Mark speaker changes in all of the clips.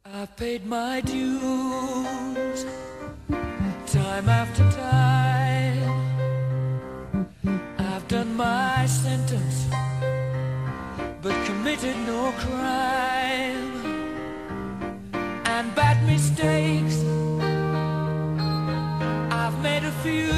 Speaker 1: I've paid my dues time after time. I've done my sentence but committed no crime. And bad mistakes I've made a few.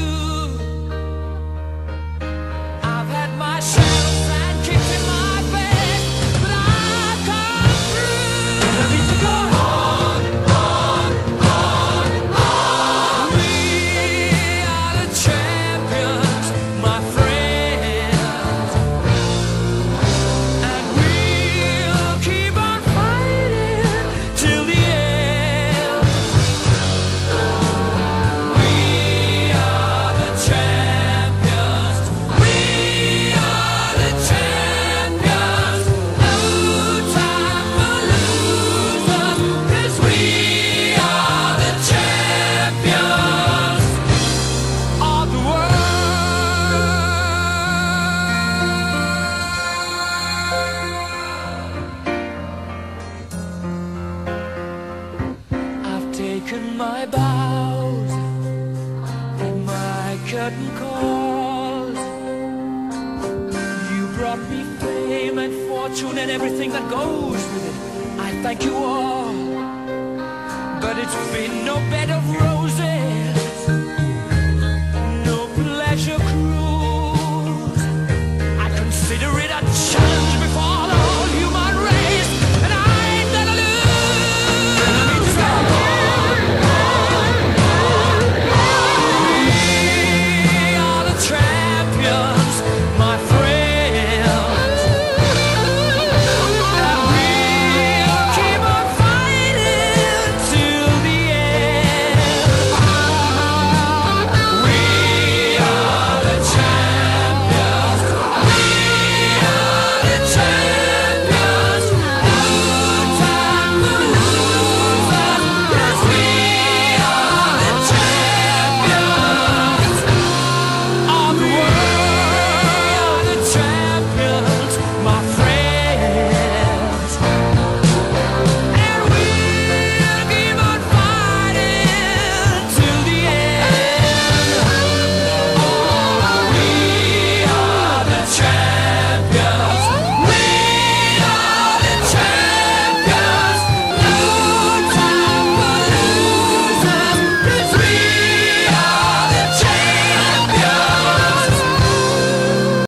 Speaker 1: I've had my share of sand kicks in my bed, but I've come through. I need to go on, on, on, on. We are the champions, my friends, and we'll keep on fighting till the end. We are the champions. We are the champions. No time for losers, 'cause we are the champions of the world. I've taken my bows and my curtain calls. You brought me fame and fortune and everything that goes with it. I thank you all, but it's been no bed of roses.